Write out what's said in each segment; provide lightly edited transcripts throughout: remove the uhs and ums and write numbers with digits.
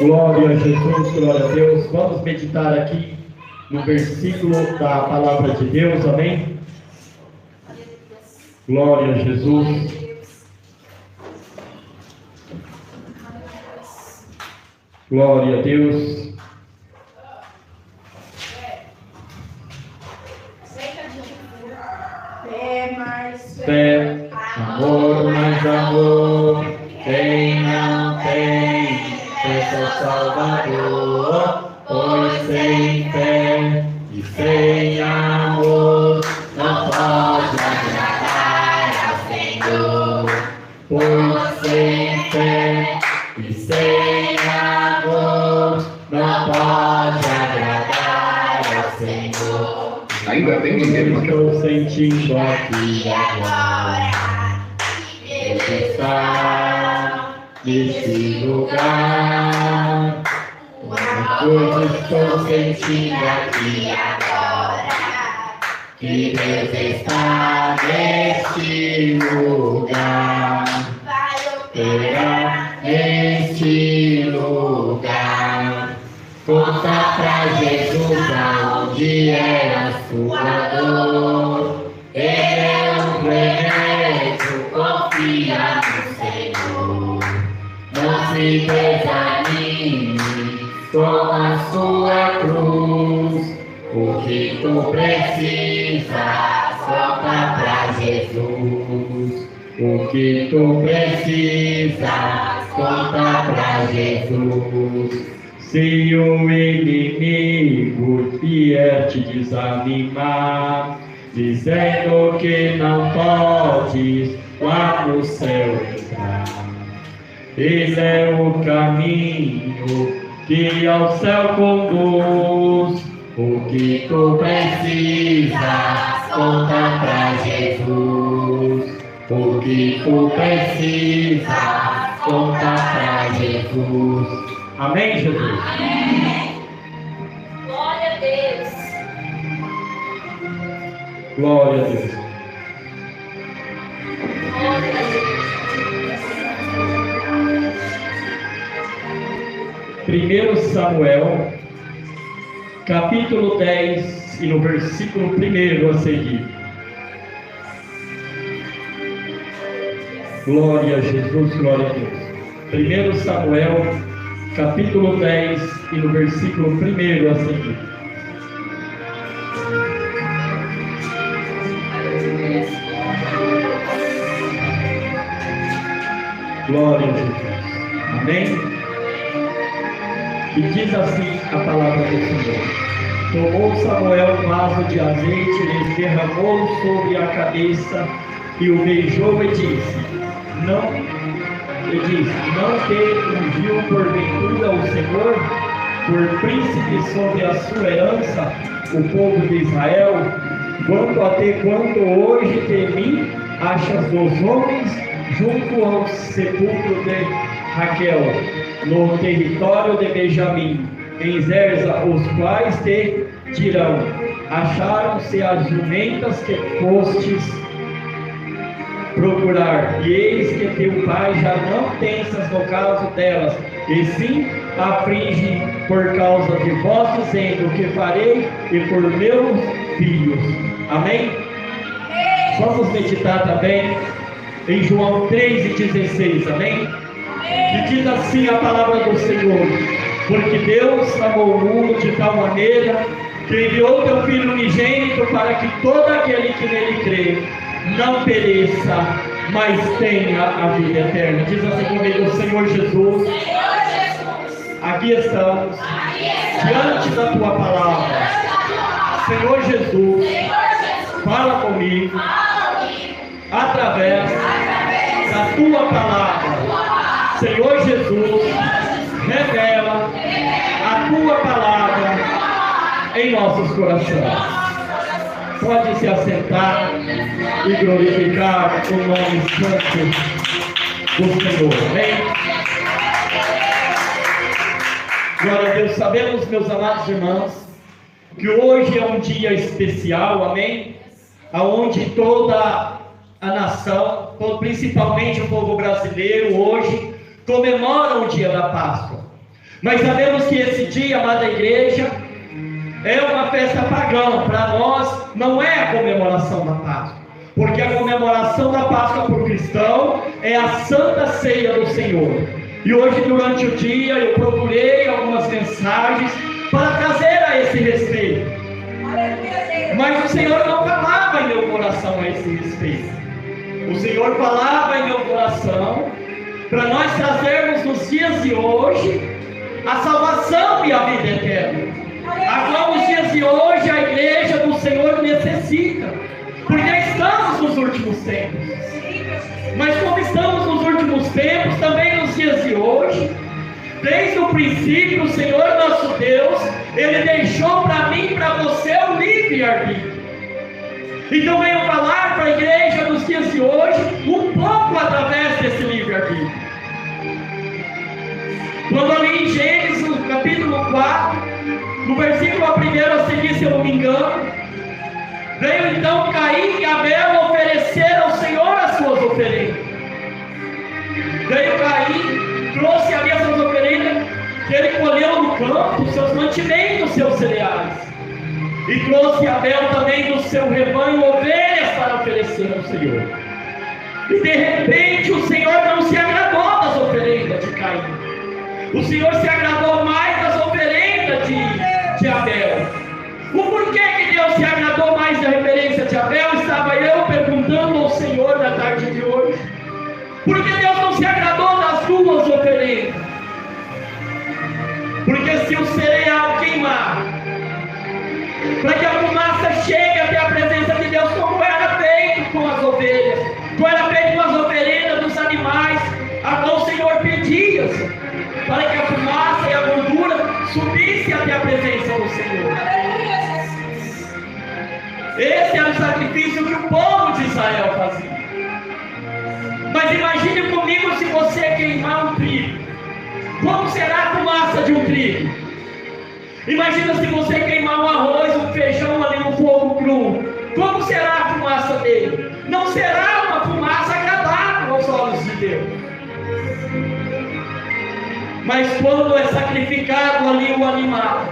Glória a Jesus, glória a Deus. Vamos meditar aqui no versículo da palavra de Deus, amém? Glória a Jesus. Glória a Deus. Fé, amor, mais amor. Quem não tem fé é o Salvador, pois sem fé e sem amor não pode agradar ao Senhor. Pois sem fé e sem amor não pode agradar ao Senhor. Ainda tem dinheiro. Estou sentindo aqui agora. Deus está neste lugar. Uma coisa estou sentindo aqui agora. Que Deus está neste lugar. Será neste lugar. Conta pra Jesus aonde é a sua dor. Ele é um remédio, confia no Senhor. Não se desanime com a sua cruz. O que tu precisa, conta pra Jesus. O que tu precisa, conta pra Jesus. Se o inimigo vier te desanimar, dizendo que não podes lá no céu entrar, ele é o caminho que ao céu conduz. O que tu precisa, conta pra Jesus. O que tu precisa, conta pra Jesus. Amém, Jesus? Amém. Glória a Deus. Glória a Deus. Glória a Deus. 1 Samuel, capítulo 10 e no versículo 1 a seguir. Glória a Jesus, glória a Deus. 1 Samuel, capítulo 10 e no versículo 1 a seguir. Glória a Jesus. Amém? E diz assim a palavra do Senhor. Tomou Samuel um vaso de azeite, lhe derramou sobre a cabeça e o beijou e disse: Não te ungiu porventura o Senhor por príncipe sobre a sua herança, o povo de Israel? Quanto hoje de mim achas dos homens junto ao sepulcro de Raquel, no território de Benjamim, em Zerza, os quais te dirão: acharam-se as jumentas que fostes procurar, e eis que teu pai já não pensas no caso delas, e sim aflige por causa de vós, dizendo: o que farei e por meus filhos. Amém? Vamos meditar também em João 3,16, amém? E diz assim a palavra do Senhor: porque Deus amou o mundo de tal maneira que enviou teu Filho unigênito, para que todo aquele que nele crê não pereça, mas tenha a vida eterna. Diz assim comigo: Senhor Jesus, aqui estamos diante da tua palavra. Senhor Jesus, fala comigo através da tua palavra. Senhor Jesus, revela a tua palavra em nossos corações. Pode se assentar e glorificar o nome santo do Senhor. Amém? Glória a Deus. Sabemos, meus amados irmãos, que hoje é um dia especial, amém? Aonde toda a nação, principalmente o povo brasileiro, hoje comemora o dia da Páscoa. Mas sabemos que esse dia, amada igreja, é uma festa pagã. Para nós, não é a comemoração da Páscoa. Porque a comemoração da Páscoa para o cristão é a Santa Ceia do Senhor. E hoje, durante o dia, eu procurei algumas mensagens para trazer a esse respeito. Mas o Senhor não falava em meu coração a esse respeito. O Senhor falava em meu coração para nós trazermos nos dias de hoje a salvação e a vida eterna, a qual nos dias de hoje a igreja do Senhor necessita, porque estamos nos últimos tempos. Mas como estamos nos últimos tempos, também nos dias de hoje, desde o princípio, o Senhor nosso Deus, Ele deixou para mim e para você o livre-arbítrio. Então venho falar para a igreja nos dias de hoje, um pouco através desse livre-arbítrio. Quando ali em Gênesis, no capítulo 4, no versículo 1 a seguir, se eu não me engano, veio então Caim e Abel oferecer ao Senhor as suas oferendas. Veio Caim, trouxe ali as suas oferendas, que ele colheu no campo, seus mantimentos, seus cereais. E trouxe Abel também do seu rebanho ovelhas para oferecer ao Senhor. E de repente o Senhor não se agradou das oferendas de Caim. O Senhor se agradou mais das oferendas de Abel. O porquê que Deus se agradou mais da referência de Abel? Estava eu perguntando ao Senhor na tarde de hoje. Por que Deus não se agradou das duas oferendas? Porque se o cereal queimar, para que a fumaça chegue até a presença de Deus, como era feito com as ovelhas, como era feito com as oferendas dos animais, a qual o Senhor pedia, para que a fumaça e a gordura subisse até a presença do Senhor. Esse era o sacrifício que o povo de Israel fazia. Mas imagine comigo se você queimar um trigo. Como será a fumaça de um trigo? Imagina se você queimar um arroz, um feijão ali no fogo cru. Como será a fumaça dele? Não será uma fumaça agradável aos olhos de Deus. Mas quando é sacrificado ali o animal,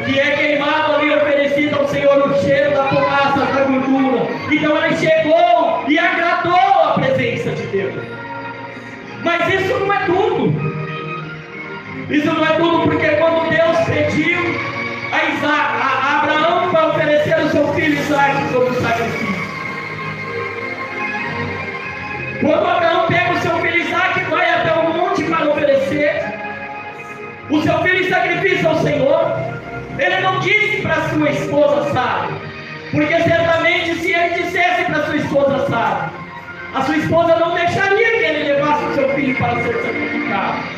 que é queimado ali, oferecido ao Senhor, o cheiro da fumaça, da gordura, então ele chegou e agradou a presença de Deus. Mas isso não é tudo. Isso não é tudo, porque quando Deus pediu a Abraão para oferecer o seu filho Isaac como sacrifício, quando Abraão pega o seu filho Isaac e vai até o monte para oferecer o seu filho em sacrifício ao Senhor, ele não disse para sua esposa Sara, porque certamente se ele dissesse para sua esposa Sara, a sua esposa não deixaria que ele levasse o seu filho para ser sacrificado.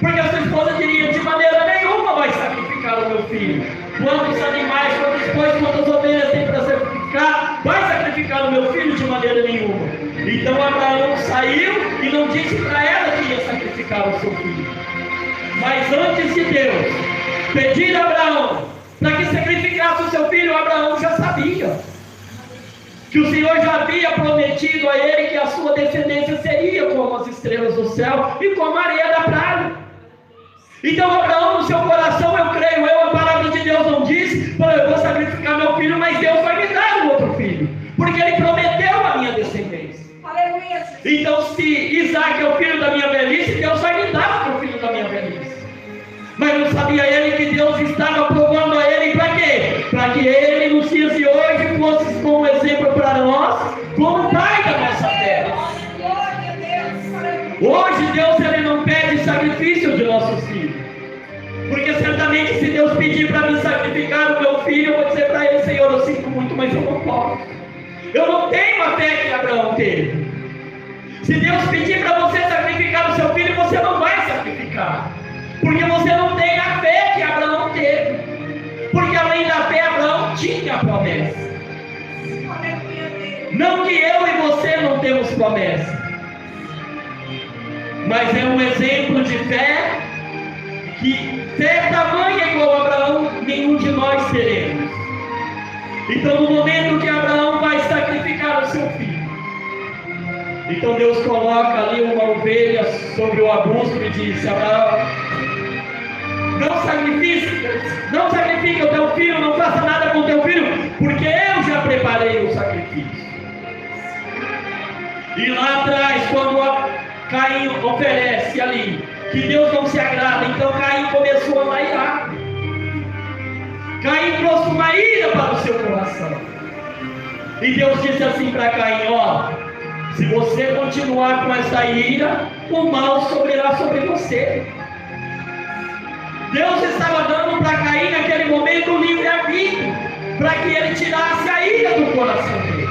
Porque a sua esposa diria: de maneira nenhuma vai sacrificar o meu filho. Quantos animais, quantos bois, quantas ovelhas tem para sacrificar? Vai sacrificar o meu filho? De maneira nenhuma. Então Abraão saiu e não disse para ela que ia sacrificar o seu filho. Mas antes de Deus pedir a Abraão para que sacrificasse o seu filho, Abraão já sabia que o Senhor já havia prometido a ele que a sua descendência seria como as estrelas do céu e como a areia da praia. Então Abraão, no seu coração, eu creio, a palavra de Deus não diz: eu vou sacrificar meu filho, mas Deus vai me dar um outro filho, porque Ele prometeu a minha descendência. Aleluia. Então, se Isaac é o filho da minha velhice, Deus vai me dar outro filho da minha velhice. Mas não sabia ele que Deus estava provando a ele para quê? Para que ele, nos dias de hoje, fosse como exemplo para nós, como pai da nossa terra. Hoje Deus, Ele não pede sacrifício de nossos filhos, porque certamente se Deus pedir para me sacrificar o meu filho, eu vou dizer para Ele: Senhor, eu sinto muito, mas eu não posso. Eu não tenho a fé que Abraão teve. Se Deus pedir para você sacrificar o seu filho, você não vai sacrificar, porque você não tem a fé que Abraão teve. Porque além da fé, Abraão tinha a promessa. Não que eu e você não temos promessa, mas é um exemplo de fé, que fé tamanha igual a Abraão, nenhum de nós teremos. Então, no momento que Abraão vai sacrificar o seu filho, então Deus coloca ali uma ovelha sobre o arbusto e diz: Abraão, Não sacrifique o teu filho, não faça nada com o teu filho, porque eu já preparei o sacrifício. E lá atrás, quando Caim oferece ali, que Deus não se agrada, então Caim começou a laiar. Caim trouxe uma ira para o seu coração. E Deus disse assim para Caim: ó, se você continuar com essa ira, o mal sobrevirá sobre você. Deus estava dando para Caim naquele momento um livre-arbítrio, para que ele tirasse a ira do coração dele.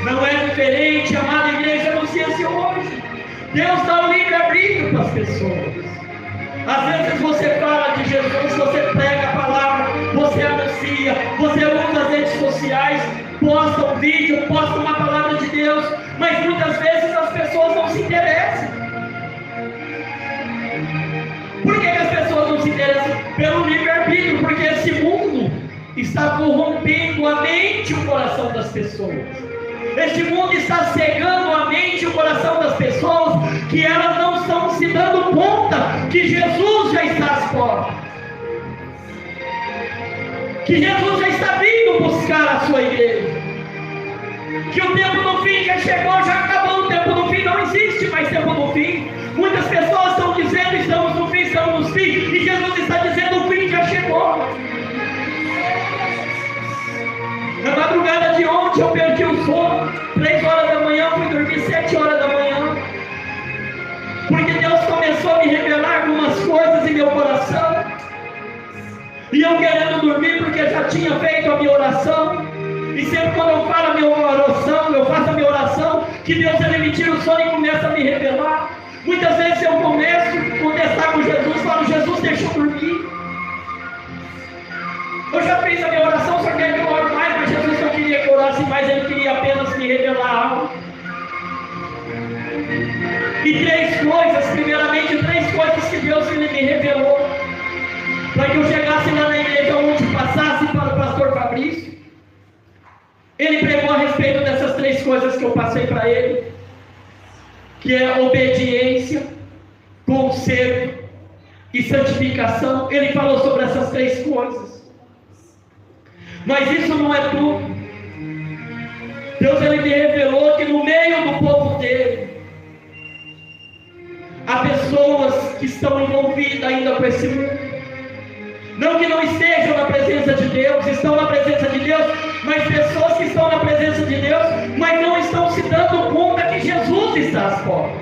Não é diferente, amada igreja, no dia de hoje. Deus dá o livre-arbítrio para as pessoas. Às vezes você fala de Jesus, você prega a palavra, você anuncia, você usa as redes sociais, posta um vídeo, posta uma palavra de Deus, mas muitas vezes as pessoas não se interessam. Por que as pessoas não se interessam? Pelo livre-arbítrio, porque esse mundo está corrompendo a mente e o coração das pessoas. Este mundo está cegando a mente e o coração das pessoas, que elas não estão se dando conta que Jesus já está às portas, que Jesus já está vindo buscar a sua igreja, que o tempo do fim já chegou, já acabou. O tempo do fim não existe mais tempo do fim. Muitas pessoas estão dizendo: estamos no fim, estamos no fim, e Jesus está dizendo: o fim já chegou. Na madrugada de ontem eu perdi o sono, 3 horas da manhã, fui dormir 7 horas da manhã, porque Deus começou a me revelar algumas coisas em meu coração, e eu querendo dormir, porque já tinha feito a minha oração, e sempre quando eu falo a minha oração, eu faço a minha oração, que Deus ele me tira o sono e começa a me revelar. Muitas vezes eu começo a contestar com Jesus, falo: Jesus, deixa eu dormir. Eu já fiz a minha oração, só quer que eu ore mais, mas Jesus não queria que eu orasse mais, Ele queria apenas me revelar algo. E 3 coisas, primeiramente 3 coisas que Deus me revelou, para que eu chegasse lá na igreja onde passasse para o pastor Fabrício. Ele pregou a respeito dessas 3 coisas que eu passei para ele, que é obediência, conserto e santificação. Ele falou sobre essas 3 coisas. Mas isso não é tudo. Deus ele me revelou que no meio do povo dele há pessoas que estão envolvidas ainda com esse mundo. Não que não estejam na presença de Deus, estão na presença de Deus, mas pessoas que estão na presença de Deus, mas não estão se dando conta que Jesus está às portas.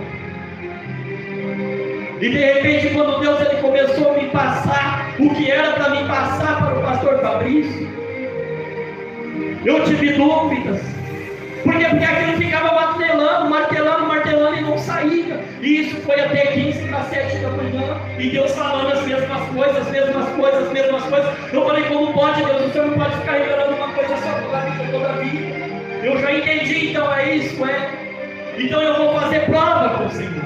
E de repente, quando Deus ele começou a me passar o que era para me passar para o pastor Fabrício, eu tive dúvidas. Porque aquilo ficava martelando e não saía. E isso foi até 15 para 7 da manhã. E Deus falando as mesmas coisas. Eu falei: como pode, Deus? O Senhor não pode ficar revelando uma coisa só toda a vida. Eu já entendi, então é isso, Então eu vou fazer prova com o Senhor.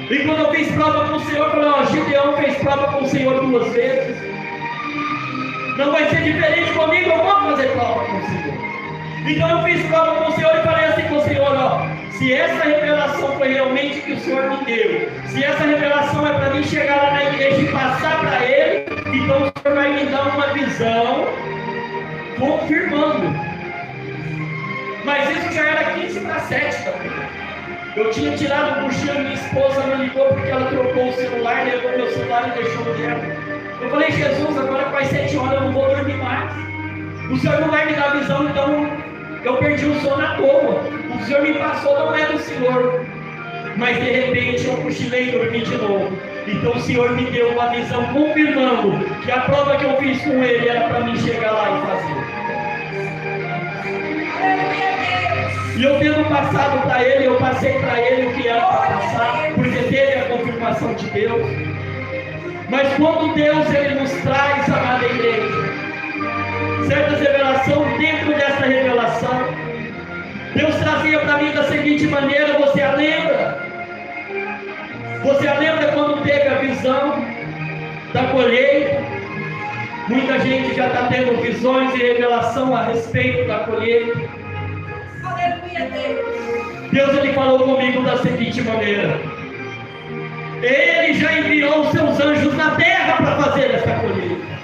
E quando eu fiz prova com o Senhor, eu falei: ó, Gideão fez prova com o Senhor 2 vezes. Não vai ser diferente comigo, eu vou fazer prova com o Senhor. Então eu fiz prova com o Senhor e falei assim com o Senhor: ó, se essa revelação foi realmente que o Senhor me deu, se essa revelação é para mim chegar lá na igreja e passar para Ele, então o Senhor vai me dar uma visão confirmando. Mas isso já era 15 para 7 também. Eu tinha tirado o cochilo, minha esposa me ligou porque ela trocou o celular, levou meu celular e deixou dela. Eu falei: Jesus, agora faz 7 horas, eu não vou dormir mais. O Senhor não vai me dar visão, então eu perdi o sono à toa. O Senhor me passou, não é do Senhor. Mas de repente eu cochilei e dormi de novo. Então o Senhor me deu uma visão confirmando que a prova que eu fiz com Ele era para mim chegar lá e fazer. E eu tendo passado para Ele, eu passei para Ele o que era para passar, porque teve a confirmação de Deus. Mas quando Deus ele nos traz, amada igreja, certas revelações, dentro dessa revelação, Deus trazia para mim da seguinte maneira: você a lembra? Você a lembra quando teve a visão da colheita? Muita gente já está tendo visões e revelação a respeito da colheita. Aleluia, Deus. Deus ele falou comigo da seguinte maneira: Ele já enviou os seus anjos na terra para fazer essa colheita.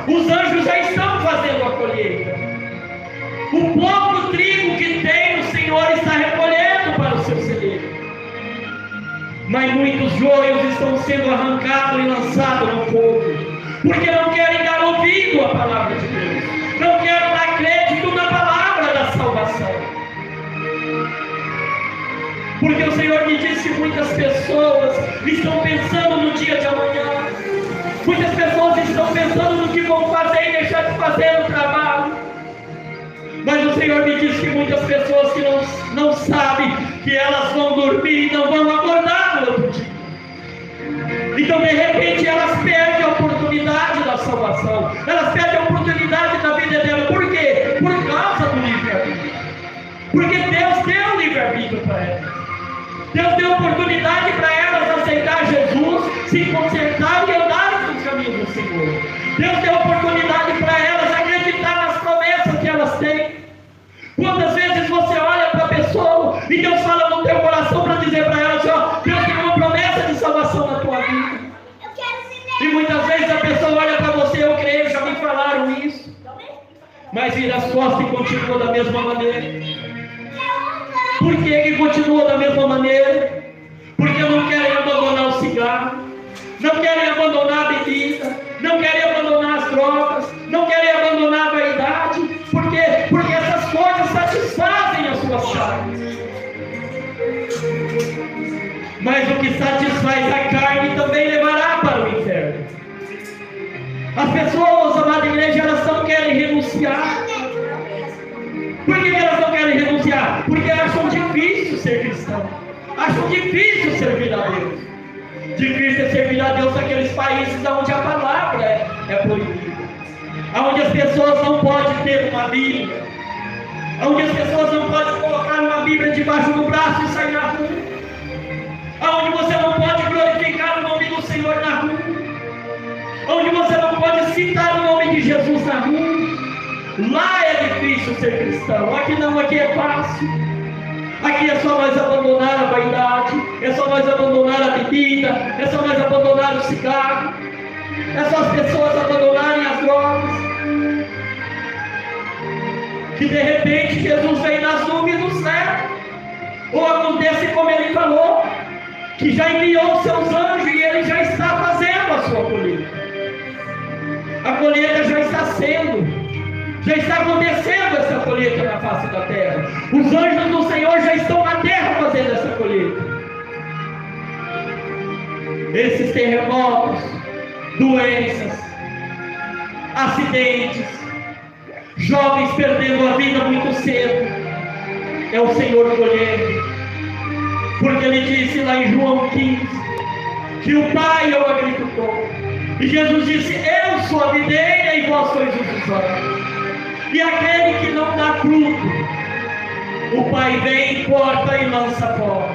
Os anjos já estão fazendo a colheita. O pouco trigo que tem, o Senhor está recolhendo para o seu celeiro. Mas muitos joios estão sendo arrancados e lançados no fogo, porque não querem dar ouvido à palavra de Deus, não querem dar crédito na palavra da salvação. Porque o Senhor me disse que muitas pessoas estão pensando no dia de amanhã, muitas pessoas estão pensando no que vão fazer e deixar de fazer o trabalho. Mas o Senhor me disse que muitas pessoas que não sabem que elas vão dormir e não vão acordar no outro dia. Então, de repente, elas perdem a oportunidade da salvação. Elas perdem a oportunidade da vida eterna. Por quê? Por causa do livre-arbítrio. Porque Deus deu livre-arbítrio para elas. Deus deu oportunidade para elas aceitar Jesus, se consertar e andar nos caminhos do Senhor. Deus deu oportunidade para elas acreditar nas promessas que elas têm. Quantas vezes você olha para a pessoa e Deus fala no teu coração para dizer para ela assim, ó, Deus tem uma promessa de salvação na tua vida. E muitas vezes a pessoa olha para você, eu creio, já me falaram isso, mas vira as costas e continua da mesma maneira. Por que continua da mesma maneira? Porque não querem abandonar o cigarro, não querem abandonar a bebida, não querem abandonar as drogas, não querem abandonar a vaidade. Por quê? Porque essas coisas satisfazem as suas carnes. Mas o que satisfaz a carne também levará para o inferno. As pessoas, amada igreja, elas não querem renunciar. Por que elas não querem renunciar? Porque acham difícil ser cristão, acham difícil servir a Deus. Difícil é servir a Deus naqueles países onde a palavra é proibida, onde as pessoas não podem ter uma Bíblia, onde as pessoas não podem colocar uma Bíblia debaixo do braço e sair na rua, onde você não pode glorificar o nome do Senhor na rua, onde você não pode citar o nome de Jesus na rua. Lá é difícil ser cristão, aqui não, aqui é fácil. Aqui é só nós abandonar a vaidade, é só nós abandonar a bebida, é só nós abandonar o cigarro, é só as pessoas abandonarem as drogas. Que de repente Jesus vem nas nuvens do céu, ou acontece como ele falou, que já enviou os seus anjos e ele já está fazendo a sua colheita. A colheita já está sendo. Já está acontecendo essa colheita na face da terra. Os anjos do Senhor já estão na terra fazendo essa colheita. Esses terremotos, doenças, acidentes, jovens perdendo a vida muito cedo, é o Senhor colhendo. Porque Ele disse lá em João 15, que o Pai é o agricultor. E Jesus disse, eu sou a videira e vós sois os ramos. E aquele que não dá fruto, o Pai vem, corta e lança fora.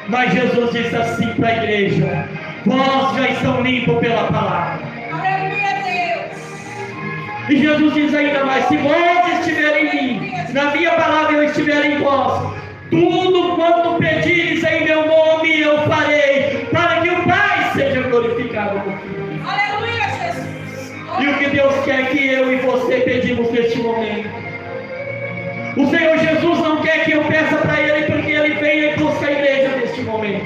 Mas Jesus disse assim para a igreja, vós já estão limpos pela palavra. Aleluia, Deus. E Jesus diz ainda mais, se vós estiverem em mim, na minha palavra eu estiver em vós, tudo quanto pedires em meu nome eu farei, para que o Pai seja glorificado no Filho. Aleluia, Jesus. E o que Deus quer que eu e você pedimos neste momento. O Senhor Jesus não quer que eu peça para Ele, porque Ele venha e busca a igreja neste momento.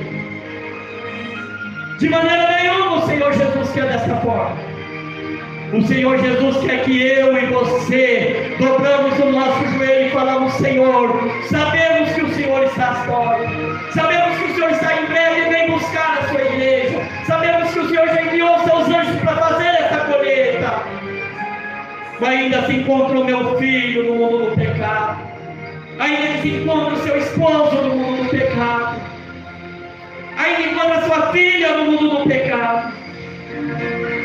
De maneira nenhuma o Senhor Jesus quer dessa forma. O Senhor Jesus quer que eu e você dobramos o nosso joelho e falamos, Senhor, sabemos que o Senhor está à porta, sabemos que o Senhor está em breve e vem buscar a sua igreja, sabemos que o Senhor já enviou seus anjos para fazer essa colheita, mas ainda se encontra o meu filho no mundo do pecado, ainda se encontra o seu esposo no mundo do pecado, ainda encontra a sua filha no mundo do pecado.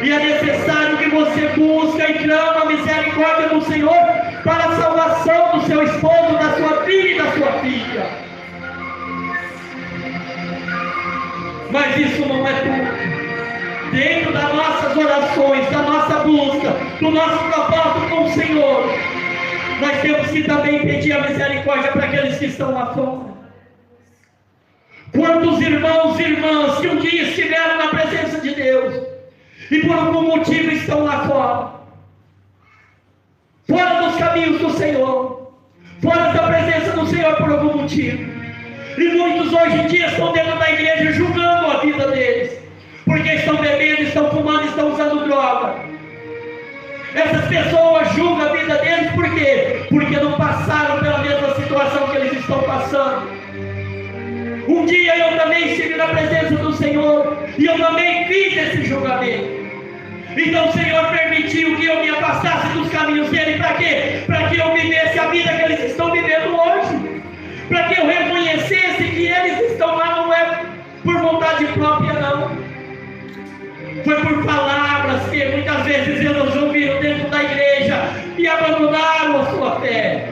E é necessário que você busque e clame a misericórdia do Senhor para a salvação do seu esposo, da sua filha e da sua filha. Mas isso não é tudo. Dentro das nossas orações, da nossa busca, do nosso propósito com o Senhor, nós temos que também pedir a misericórdia para aqueles que estão lá fora. Quantos irmãos e irmãs que um dia estiveram na presença de Deus e por algum motivo estão lá fora dos caminhos do Senhor, fora da presença do Senhor por algum motivo. E muitos hoje em dia estão dentro da igreja julgando a vida deles, porque estão bebendo, estão fumando, estão usando droga. Essas pessoas julgam a vida deles por quê? Porque não passaram pela mesma situação que eles estão passando. Um dia eu também estive na presença do Senhor e eu também fiz esse julgamento. Então o Senhor permitiu que eu me afastasse dos caminhos dele. Para quê? Para que eu vivesse a vida que eles estão vivendo hoje. Para que eu reconhecesse que eles estão lá não é por vontade própria não. Foi por palavras que muitas vezes eles ouviram dentro da igreja e abandonaram a sua fé.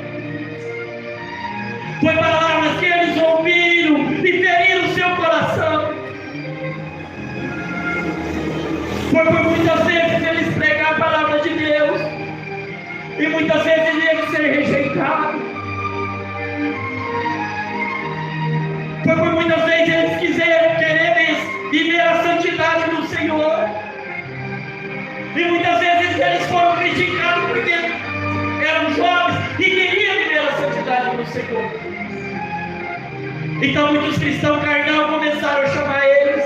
Foi palavras que eles ouviram e feriram o seu coração. Foi por muitas vezes eles pregar a palavra de Deus e muitas vezes eles serem rejeitados. Foi por muitas vezes eles querer viver a santidade do Senhor. E muitas vezes eles foram criticados porque eram jovens e queriam viver a santidade do Senhor. Então muitos cristãos carnal começaram a chamar eles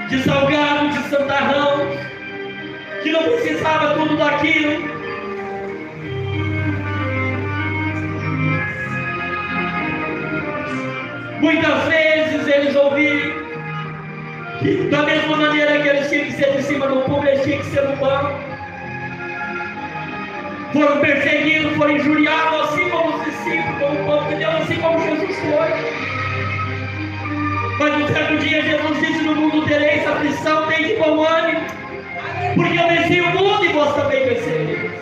de salgado, de santarrão, que não precisava tudo daquilo. Muitas vezes eles ouviram que da mesma maneira que eles tinham que ser de cima do público, eles tinham que ser no banco. Foram perseguidos, foram injuriados, assim como os discípulos, como o povo de Deus, assim como Jesus foi. Mas um certo dia Jesus disse: no mundo tereis aflição, tem de bom ânimo, porque eu venci o mundo e vós também vencereis.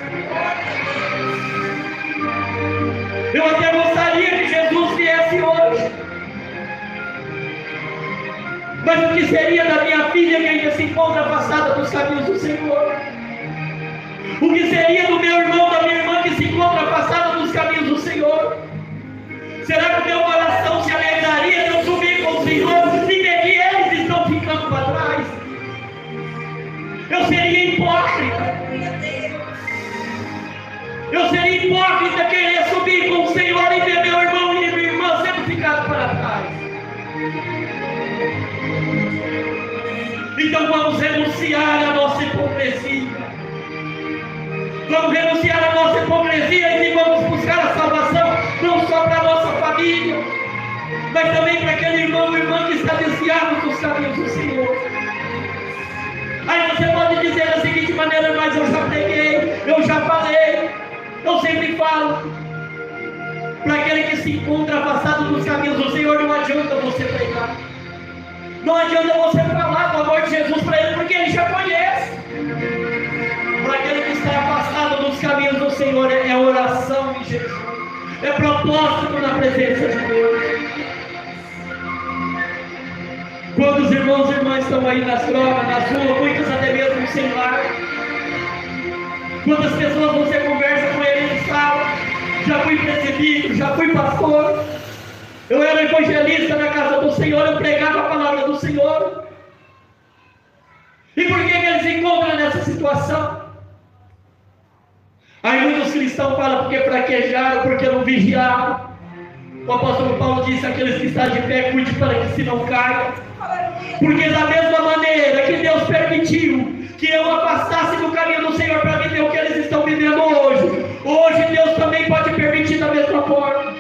Eu até gostaria que Jesus viesse hoje. Mas o que seria da minha filha que ainda se encontra afastada dos caminhos do Senhor? O que seria do meu irmão, da minha irmã que se encontra afastada dos caminhos do Senhor? Será que o meu coração se alegraria de eu subir com o Senhor e ver que eles estão ficando para trás? Eu seria hipócrita. Eu seria hipócrita querer subir com o Senhor e ver meu irmão e minha irmã sendo ficado para trás. Então vamos renunciar à nossa hipocrisia. Vamos renunciar à nossa hipocrisia e vamos buscar a salvação, não só para a nossa família, mas também para aquele irmão e irmã que está desviado dos caminhos do Senhor. Aí você pode dizer da seguinte maneira: mas eu já preguei, eu já falei, eu sempre falo. Para aquele que se encontra afastado dos caminhos do Senhor, não adianta você pregar. Não adianta você falar do amor de Jesus para ele, porque ele já conhece. Para aquele que está afastado dos caminhos do Senhor, é oração em Jesus, é propósito na presença de Deus. Quantos irmãos e irmãs estão aí nas drogas, nas ruas, muitos até mesmo sem lar? Quantas pessoas você conversa com ele e fala: já fui presbítero, já fui pastor, eu era evangelista na casa do Senhor, eu pregava a palavra do Senhor. E por que eles se encontram nessa situação? Aí muitos cristãos falam porque fraquejaram, porque não vigiaram. O apóstolo Paulo disse: aqueles que estão de pé, cuide para que se não caia. Porque da mesma maneira que Deus permitiu que eu afastasse do caminho do Senhor para viver o que eles estão vivendo hoje Deus também pode permitir da mesma forma.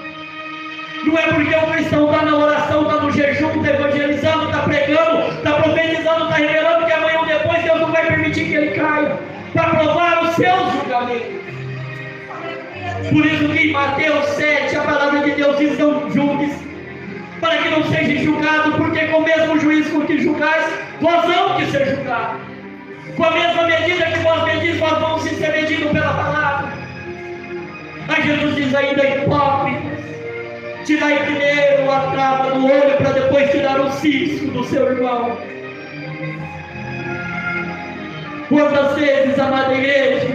Não é porque o cristão está na oração, está no jejum, está evangelizando, está pregando, está profetizando, está revelando, que amanhã ou depois Deus não vai permitir que ele caia, para provar os seus julgamentos. Por isso que em Mateus 7 a palavra de Deus diz: não julgues, para que não seja julgado, porque com o mesmo juízo com que julgais, vós vão que ser julgados. Com a mesma medida que vós medis, vós vamos ser medidos pela palavra. Aí Jesus diz ainda: hipócritas, tirai primeiro a trava do olho, para depois tirar o cisco do seu irmão. Quantas vezes, amada igreja,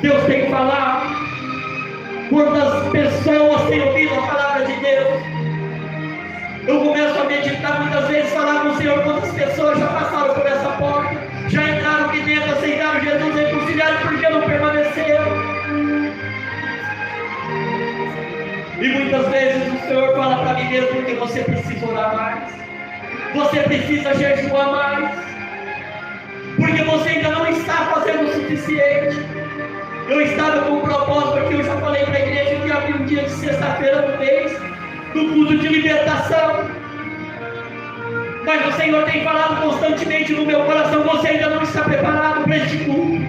Deus tem falado? Quantas pessoas têm ouvido a palavra de Deus Eu começo a meditar, muitas vezes falar com o Senhor quantas pessoas já passaram por essa porta, já entraram aqui dentro, aceitaram Jesus, reconciliaram, porque não permaneceram. E muitas vezes o Senhor fala para mim mesmo, porque você precisa orar mais, você precisa jejuar mais, porque você ainda não está fazendo o suficiente. Eu estava com um propósito aqui, eu já falei para a igreja que havia um dia de sexta-feira no mês, do culto de libertação. Mas o Senhor tem falado constantemente no meu coração, você ainda não está preparado para este culto.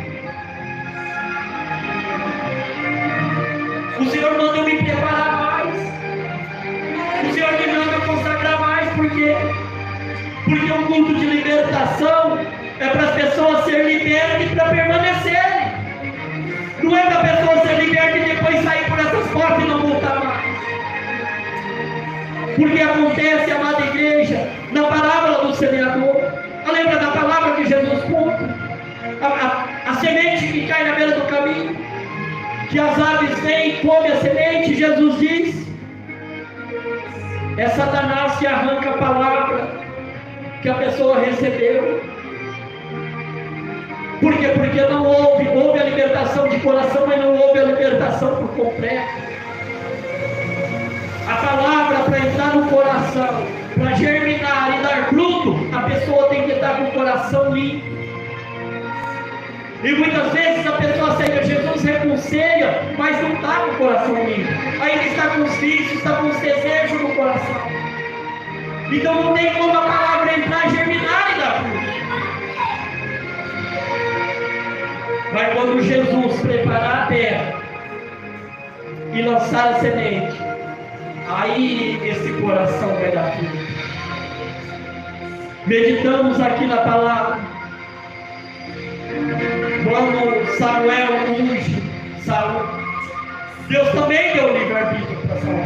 O Senhor manda eu me preparar mais. O Senhor me manda eu consagrar mais. Por quê? Porque o culto de libertação é para as pessoas serem libertas e para permanecerem. Não é para a pessoa ser liberta e depois sair por essas portas e não voltar mais. Porque acontece, amada igreja, na parábola do semeador. Lembra da palavra que Jesus conta? A semente que cai na beira do caminho, que as aves vêm e comem a semente. Jesus diz: é Satanás que arranca a palavra que a pessoa recebeu. Por quê? Porque não houve a libertação de coração, mas não houve a libertação por completo. A palavra, para entrar no coração, para germinar e dar fruto, a pessoa tem que estar com o coração limpo. E muitas vezes a pessoa aceita Jesus, reconcilia, mas não está com o coração limpo. Ainda está com os vícios, está com os desejos no coração. Então não tem como a palavra entrar, germinar e dar fruto. Mas quando Jesus preparar a terra e lançar a semente, aí esse coração vai dar fruto. Meditamos aqui na palavra. Quando Samuel unge Saul, Deus também deu livre-arbítrio para Saul.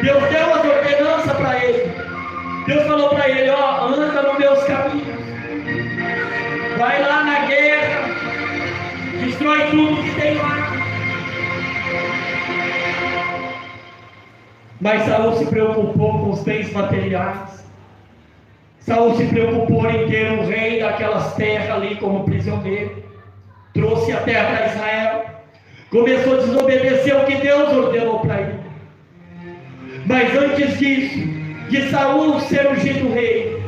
Deus deu as ordenanças para ele. Deus falou para ele: ó, anda nos meus caminhos, vai lá na guerra, destrói tudo que tem lá. Mas Saul se preocupou com os bens materiais. Saul se preocupou em ter um rei daquelas terras ali como prisioneiro. Trouxe a terra para Israel. Começou a desobedecer o que Deus ordenou para ele. Mas antes disso, de Saul ser ungido rei,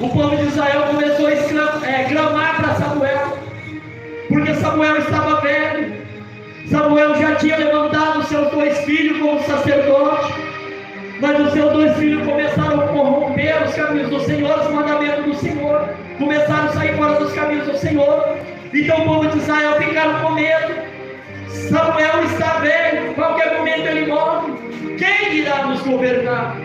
o povo de Israel começou a clamar para Samuel, porque Samuel estava velho. Samuel já tinha levantado os seus 2 filhos como sacerdote, mas os seus 2 filhos começaram a corromper os caminhos do Senhor, os mandamentos do Senhor, começaram a sair fora dos caminhos do Senhor. Então o povo de Israel ficaram com medo. Samuel está velho, qualquer momento ele morre, quem irá nos governar?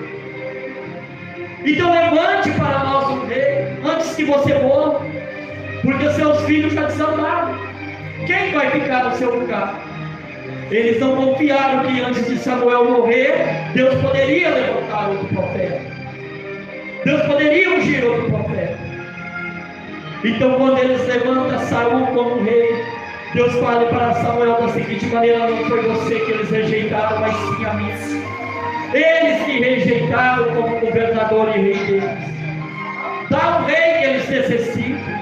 Então levante para nós um rei, antes que você morra, porque seus filhos já desandaram. Quem vai ficar no seu lugar? Eles não confiaram que antes de Samuel morrer, Deus poderia levantar outro profeta. Deus poderia ungir outro profeta. Então quando eles levantam Saul como rei, Deus fala para Samuel da seguinte maneira: não foi você que eles rejeitaram, mas sim a mim. Eles me rejeitaram como governador e rei deles. Dá o rei que eles necessitam.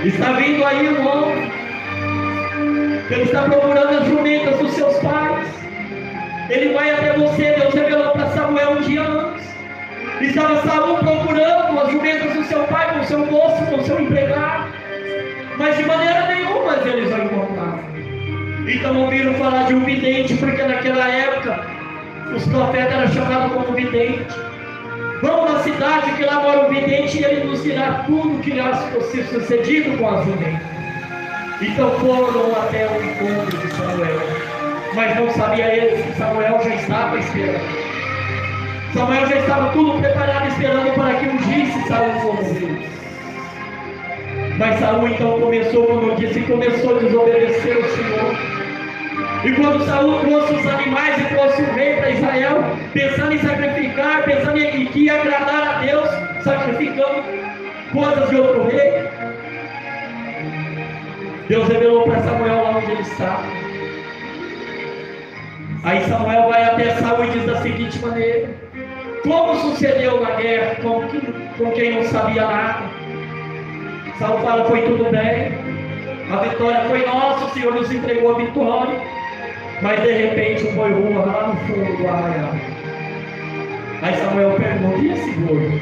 Está vindo aí um homem, ele está procurando as jumentas dos seus pais. Ele vai até você. Deus revelou para Samuel um dia antes. Estava Saul procurando as jumentas do seu pai, com o seu moço, com o seu empregado, mas de maneira nenhuma eles vão encontrar. Então ouviram falar de um vidente, porque naquela época os profetas eram chamados como vidente. Vamos na cidade que lá mora um vidente e ele nos dirá tudo que irá ser sucedido com as jumentas. Então foram até o encontro de Samuel, mas não sabia eles que Samuel já estava esperando. Samuel já estava tudo preparado, esperando para que ungisse Saul como rei. Mas Saul então começou, como eu disse, começou a desobedecer o Senhor. E quando Saul trouxe os animais e trouxe o rei para Israel, pensando em sacrificar, pensando em que ia agradar a Deus, sacrificando coisas de outro rei, Deus revelou para Samuel lá onde ele estava. Aí Samuel vai até Saul e diz da seguinte maneira: como sucedeu na guerra com quem não sabia nada? Saul fala: foi tudo bem, a vitória foi nossa, o Senhor nos entregou a vitória. Mas de repente um boi rua lá no fundo do arraial. Aí Samuel pergunta: e esse boi?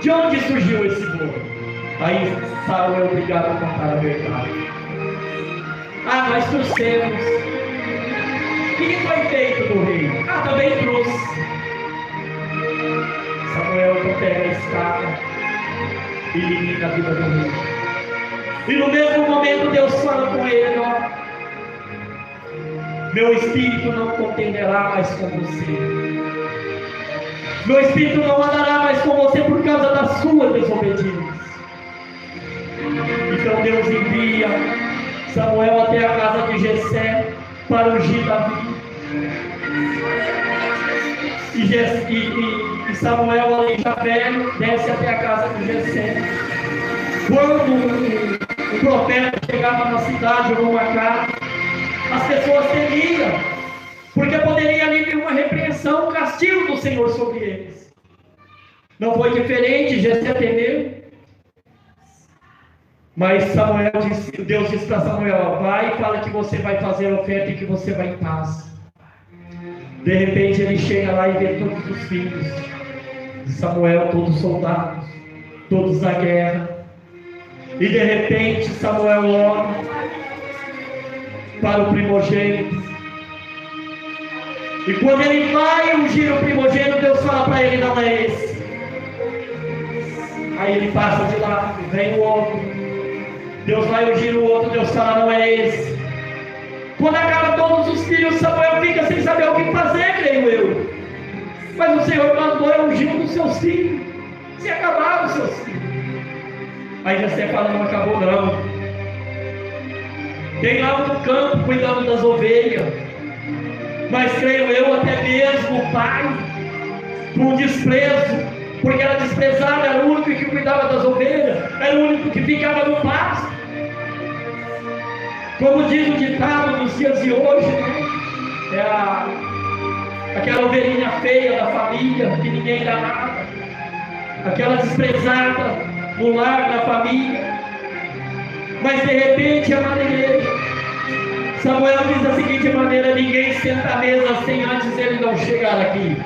De onde surgiu esse boi? Aí Saul é obrigado a contar a verdade. Ah, nós trouxemos. O que foi feito do rei? Ah, também trouxe. Samuel então pega a espada e elimina a vida do rei. E no mesmo momento Deus fala com ele: ó, meu espírito não contenderá mais com você. Meu espírito não andará mais com você por causa da sua desobediência. Então Deus envia Samuel até a casa de Jessé para ungir Davi. E Samuel, além já velho, desce até a casa de Jessé. Quando o profeta chegava na cidade ou numa casa, as pessoas temiam, porque poderia ali vir uma repreensão, um castigo do Senhor sobre eles. Não foi diferente, Jessé temeu. Mas Deus disse para Samuel: vai e fala que você vai fazer a oferta e que você vai em paz. De repente ele chega lá e vê todos os filhos de Samuel, todos soldados, todos na guerra. E de repente Samuel ora para o primogênito. E quando ele vai ungir o primogênito, Deus fala para ele: não é esse. Aí ele passa de lá, vem o outro. Deus vai ungir o outro, Deus fala: não é esse. Quando acaba todos os filhos, Samuel fica sem saber o que fazer, creio eu. Mas o Senhor mandou ungir um dos seus filhos. Se acabaram os seus filhos. Aí Jessé fala: não acabou não. Tem lá um campo cuidando das ovelhas. Mas creio eu, até mesmo o pai, por desprezo, porque era desprezado, era o único que cuidava das ovelhas, era o único que ficava no pasto. Como diz o ditado nos dias de hoje, né? É aquela ovelhinha feia da família, que ninguém dá nada, aquela desprezada no lar da família. Mas de repente, amada igreja, Samuel diz da seguinte maneira: ninguém senta à mesa sem antes ele não chegar aqui.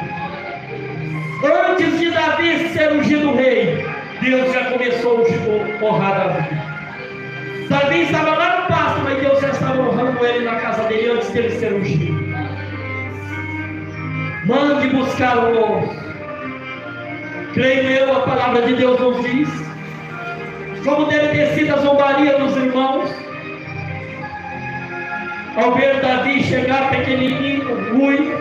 Antes de Davi ser ungido rei, Deus já começou a honrar Davi. Davi estava lá no pasto, mas Deus já estava honrando ele na casa dele antes dele ser ungido. Mande buscar o novo. Creio eu, a palavra de Deus nos diz como deve ter sido a zombaria dos irmãos ao ver Davi chegar pequenininho, ruim.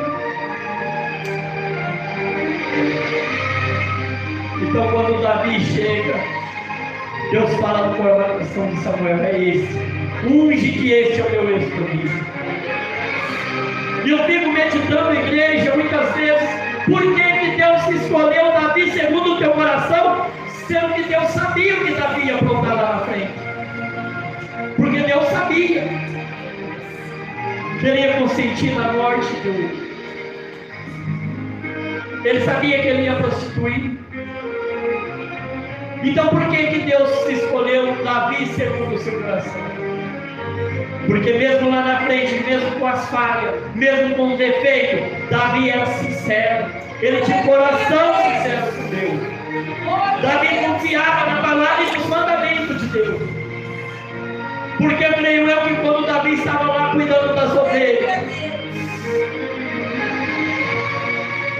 Então quando Davi chega, Deus fala no coração de Samuel: é esse, unge que este é o meu escolhido. E eu fico meditando, igreja, muitas vezes, por que Deus escolheu Davi segundo o teu coração, sendo que Deus sabia o que Davi ia aprontar lá na frente. Porque Deus sabia que ele ia consentir na morte do... Ele sabia que ele ia prostituir. Então por que Deus escolheu Davi segundo o seu coração? Porque mesmo lá na frente, mesmo com as falhas, mesmo com o defeito, Davi era sincero. Ele tinha um coração sincero com Deus. Davi confiava na palavra e nos mandamentos de Deus. Porque eu creio eu que quando Davi estava lá cuidando das ovelhas,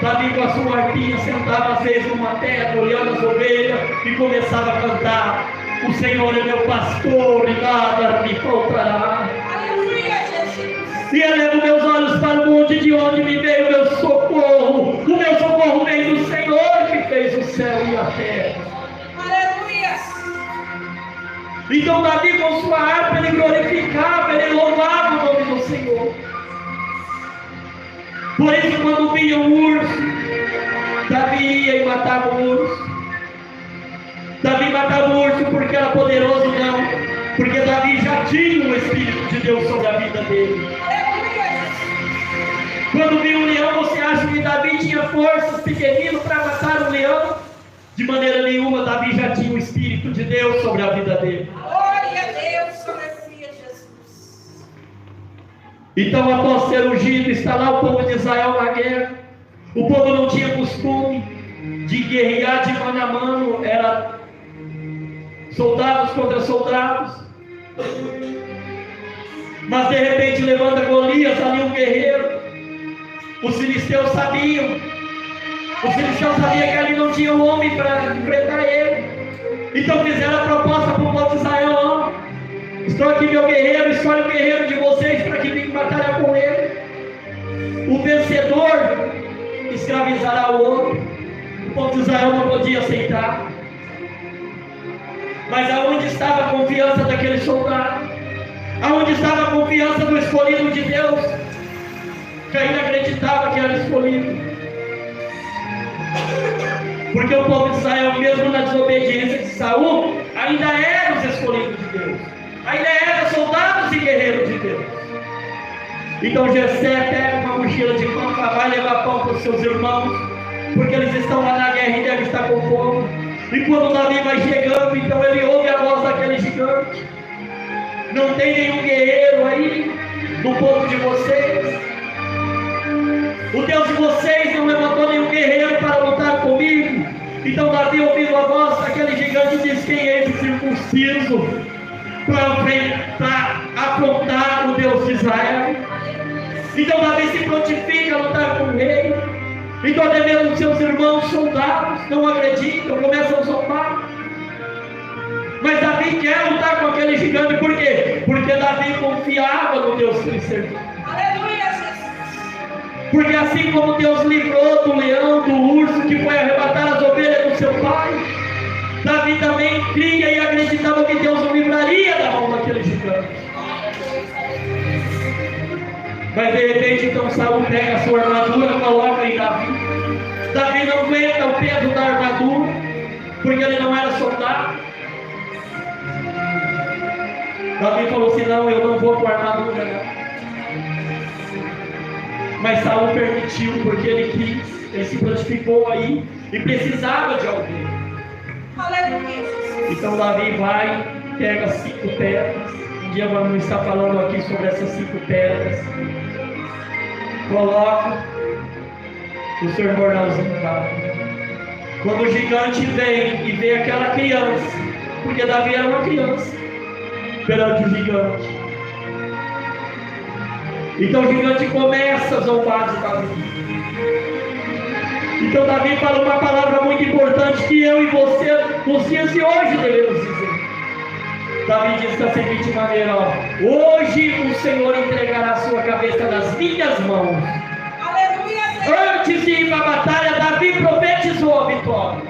Davi com a sua arpinha sentava às vezes numa pedra, olhando as ovelhas e começava a cantar: o Senhor é meu pastor e nada me faltará. E elevo meus olhos para o monte, de onde me veio o meu socorro. O meu socorro vem do Senhor que fez o céu e a terra. Aleluia! Então Davi com sua harpa ele glorificava, ele louvava o nome do Senhor. Por isso quando vinha um urso, Davi ia e matava o urso. Davi matava o urso porque era poderoso? Não, porque Davi já tinha o Espírito de Deus sobre a vida dele. Quando viu um leão, você acha que Davi tinha forças pequenino para matar um leão? De maneira nenhuma. Davi já tinha o Espírito de Deus sobre a vida dele. Glória a Deus, aleluia, Jesus. Então, após ser ungido, está lá o povo de Israel na guerra. O povo não tinha costume de guerrear de mano a mano, era soldados contra soldados. Mas de repente levanta Golias, ali um guerreiro. Os filisteus sabiam. Os filisteus sabiam que ali não tinha um homem para enfrentar ele. Então fizeram a proposta para o povo de Israel: ó, estou aqui meu guerreiro, escolhe o guerreiro de vocês para que venha batalhar com ele. O vencedor escravizará o outro. O povo de Israel não podia aceitar. Mas aonde estava a confiança daquele soldado? Aonde estava a confiança do escolhido de Deus? Que ainda acreditava que era escolhido. Porque o povo de Israel, mesmo na desobediência de Saul, ainda eram os escolhidos de Deus. Ainda eram soldados e guerreiros de Deus. Então Jessé pega uma mochila de pão, vai levar pão para os seus irmãos, porque eles estão lá na guerra e devem estar com fome. E quando Davi vai chegando, então ele ouve a voz daquele gigante: não tem nenhum guerreiro aí do povo de vocês? O Deus de vocês não levantou nenhum guerreiro para lutar comigo? Então Davi, ouvindo a voz daquele gigante, diz: quem é esse circunciso para afrontar o Deus de Israel? Então Davi se prontifica a lutar com o rei. Então até mesmo seus irmãos soldados não acreditam, começam a zombar. Mas Davi quer lutar com aquele gigante. Por quê? Porque Davi confiava no Deus que ele servia. Aleluia, Jesus. Porque assim como Deus livrou do leão, do urso que foi arrebatar as ovelhas do seu pai, Davi também cria e acreditava que Deus o livraria da mão daquele gigante. Mas de repente então Saul pega a sua armadura, coloca em Davi. Davi não aguenta o peso da armadura, porque ele não era soldado. Davi falou assim: não, eu não vou com a armadura não. Mas Saul permitiu, porque ele quis, ele se prontificou aí e precisava de alguém. Aleluia. Então Davi vai, pega 5 pedras. Um dia vamos estar falando aqui sobre essas 5 pedras. Coloca o seu jornalzinho lá. Quando o gigante vem e vê aquela criança, porque Davi era uma criança perante o gigante. Então o gigante começa a zombar de Davi. Então Davi fala uma palavra muito importante que eu e você nos dias de hoje devemos dizer. Davi diz da seguinte maneira: ó, hoje o Senhor entregará a sua cabeça nas minhas mãos. Aleluia, Deus. Antes de ir para a batalha, Davi profetizou a vitória.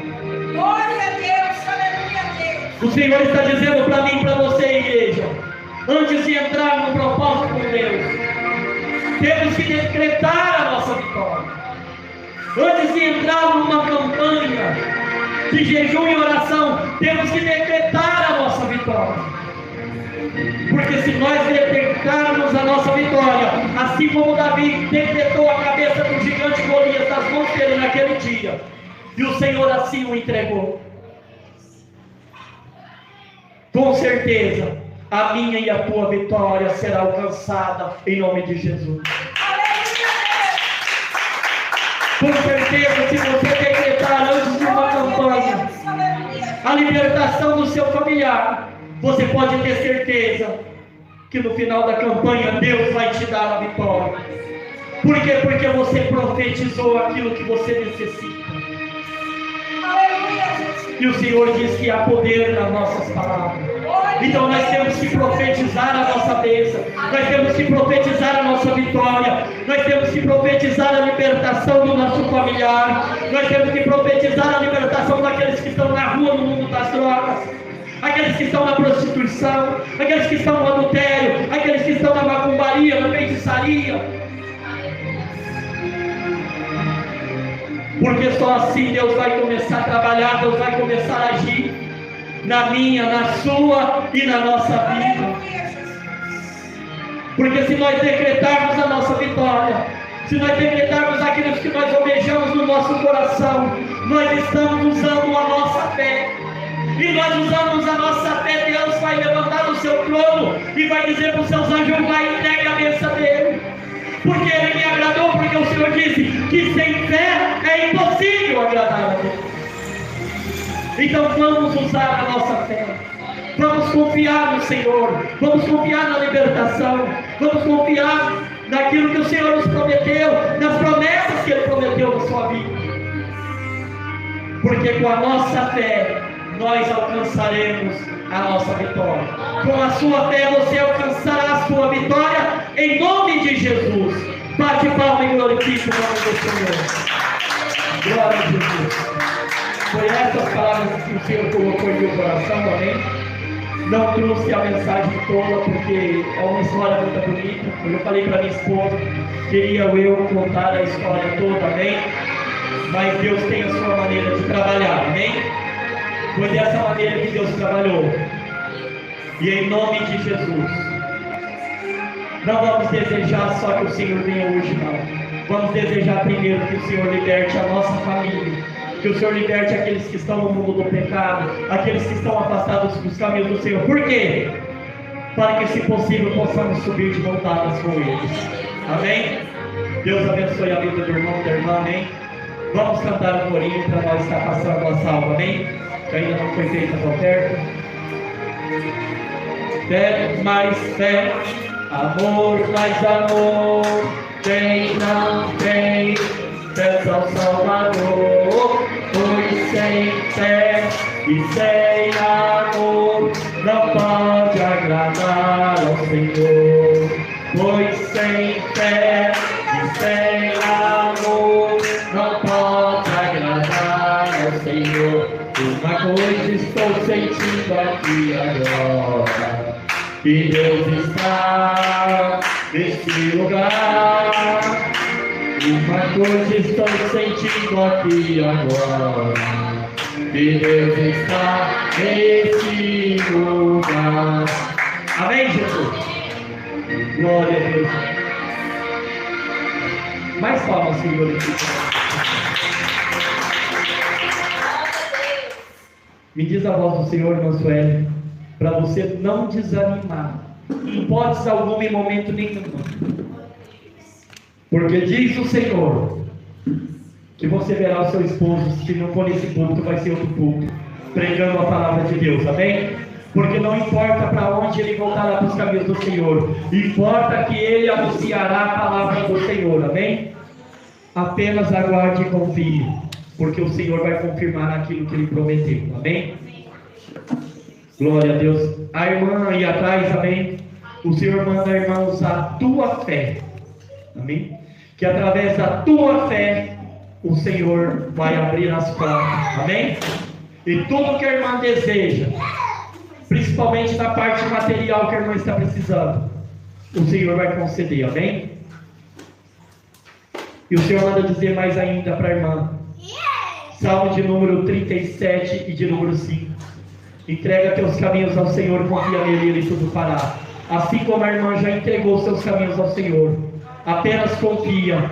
Glória a Deus, aleluia, Deus. O Senhor está dizendo para mim e para você, igreja: antes de entrar no propósito com Deus, temos que decretar a nossa vitória. Antes de entrar numa campanha de jejum e oração, temos que decretar a nossa vitória. Porque se nós decretarmos a nossa vitória, assim como Davi decretou a cabeça do gigante Golias nas mãos dele naquele dia, e o Senhor assim o entregou, com certeza a minha e a tua vitória será alcançada em nome de Jesus. Com certeza, se você decretar antes de uma campanha a libertação do seu familiar, você pode ter certeza que no final da campanha Deus vai te dar a vitória. Por quê? Porque você profetizou aquilo que você necessita. E o Senhor diz que há poder nas nossas palavras. Então nós temos que profetizar a nossa bênção, nós temos que profetizar a nossa vitória, nós temos que profetizar a libertação do nosso familiar, nós temos que profetizar a libertação daqueles que estão na rua no mundo das drogas, aqueles que estão na prostituição, aqueles que estão no adultério, aqueles que estão na macumbaria, na feitiçaria. Porque só assim Deus vai começar a trabalhar, Deus vai começar a agir na minha, na sua e na nossa vida. Porque se nós decretarmos a nossa vitória, se nós decretarmos aquilo que nós almejamos no nosso coração, nós estamos usando a nossa fé. E nós usamos a nossa fé, Deus vai levantar o seu trono e vai dizer para os seus anjos: vai, entregue a bênção dele. Porque ele me agradou, porque o Senhor disse que sem fé é impossível agradar a Deus. Então vamos usar a nossa fé. Vamos confiar no Senhor. Vamos confiar na libertação. Vamos confiar naquilo que o Senhor nos prometeu, nas promessas que Ele prometeu na sua vida. Porque com a nossa fé nós alcançaremos a nossa vitória. Com a sua fé você alcançará a sua vitória em nome de Jesus. Bate palma e glorifique o nome do Senhor. Glória a Jesus. Foi essas palavras que o Senhor colocou em meu coração, amém? Não trouxe a mensagem toda porque é uma história muito bonita. Eu falei para minha esposa, queria eu contar a história toda, amém? Mas Deus tem a sua maneira de trabalhar, amém? Foi dessa maneira que Deus trabalhou. E em nome de Jesus, não vamos desejar só que o Senhor venha hoje, não. Vamos desejar primeiro que o Senhor liberte a nossa família, que o Senhor liberte aqueles que estão no mundo do pecado, aqueles que estão afastados dos caminhos do Senhor. Por quê? Para que, se possível, possamos subir de mão dadas com eles. Amém? Deus abençoe a vida do irmão e da irmã, amém? Vamos cantar um corinho para nós estar passando a salva, amém? Que ainda não foi feita tão perto. Fé mais fé, amor mais amor, quem não tem, peça ao Salvador. Pois sem fé e sem amor não pode agradar ao Senhor. Pois sem fé e sem amor não pode agradar ao Senhor. Uma coisa estou sentindo aqui agora, que Deus está nesse lugar. Uma coisa estou sentindo aqui agora, que Deus está nesse lugar. Amém, Jesus? Glória a Deus. Mais palmas, Senhor. Me diz a voz do Senhor, irmã Sueli, para você não desanimar, em hipótese alguma, em momento nenhum. Porque diz o Senhor que você verá o seu esposo, se não for nesse culto, vai ser outro culto, pregando a palavra de Deus, amém? Porque não importa para onde ele voltará para os caminhos do Senhor, importa que ele anunciará a palavra do Senhor, amém? Apenas aguarde e confie, porque o Senhor vai confirmar aquilo que ele prometeu, amém? Glória a Deus. A irmã aí atrás, amém? O Senhor manda, irmãos, a tua fé, amém? Que através da tua fé o Senhor vai abrir as portas, amém? E tudo que a irmã deseja, principalmente na parte material que a irmã está precisando, o Senhor vai conceder, amém? E o Senhor manda dizer mais ainda para a irmã, Salmo de número 37 e de número 5: entrega teus caminhos ao Senhor, confia nele e ele tudo fará. Assim como a irmã já entregou seus caminhos ao Senhor, apenas confia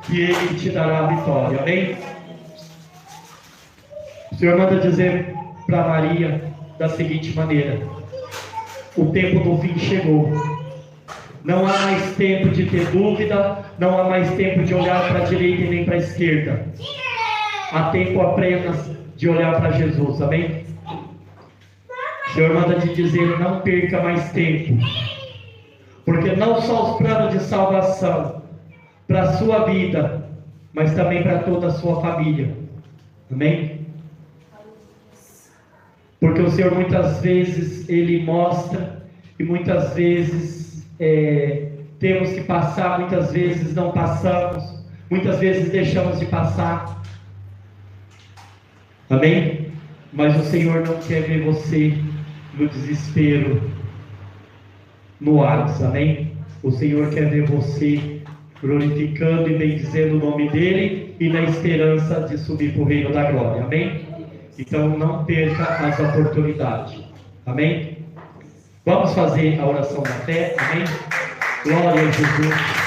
que ele te dará a vitória, amém? O Senhor manda dizer para Maria da seguinte maneira: o tempo do fim chegou. Não há mais tempo de ter dúvida, não há mais tempo de olhar para a direita e nem para a esquerda. Há tempo apenas de olhar para Jesus, amém? O Senhor manda te dizer: não perca mais tempo, porque não só os planos de salvação para a sua vida, mas também para toda a sua família, amém? Porque o Senhor muitas vezes Ele mostra, e muitas vezes temos que passar, muitas vezes não passamos, muitas vezes deixamos de passar, amém? Mas o Senhor não quer ver você no desespero, no Hades, amém? O Senhor quer ver você glorificando e bendizendo o nome dEle e na esperança de subir para o reino da glória, amém? Então não perca as oportunidades, amém? Vamos fazer a oração da fé, amém? Glória a Jesus.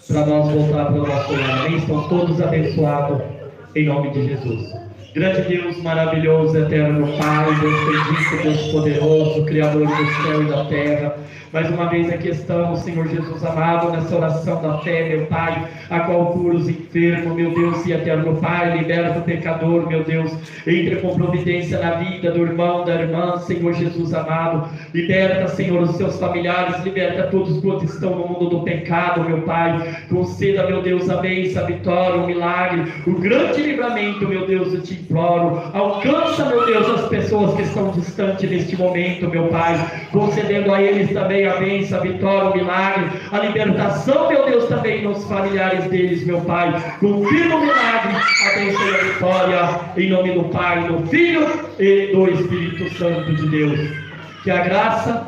para nós voltar para o nosso lar. Amém? Estão todos abençoados em nome de Jesus. Grande Deus, maravilhoso, eterno Pai, Deus bendito, Deus poderoso, Criador do céu e da terra. Mais uma vez aqui estamos, Senhor Jesus amado, nessa oração da fé, meu Pai, a qual cura os enfermos, meu Deus e eterno Pai, liberta o pecador, meu Deus, entre com providência na vida do irmão, da irmã, Senhor Jesus amado, liberta, Senhor, os seus familiares, liberta todos quantos estão no mundo do pecado, meu Pai, conceda, meu Deus, a bênção, a vitória, o milagre, o grande livramento, meu Deus, eu te imploro, alcança, meu Deus, as pessoas que estão distantes neste momento, meu Pai, concedendo a eles também a bênção, a vitória, o milagre, a libertação, meu Deus, também nos familiares deles, meu Pai. Confirma o milagre, a bênção e a vitória, em nome do Pai, do Filho e do Espírito Santo de Deus. Que a graça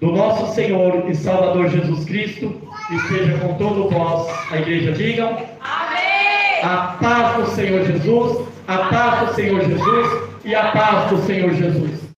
do nosso Senhor e Salvador Jesus Cristo esteja com todos vós. A igreja digam: amém. A paz do Senhor Jesus, a paz do Senhor Jesus e a paz do Senhor Jesus.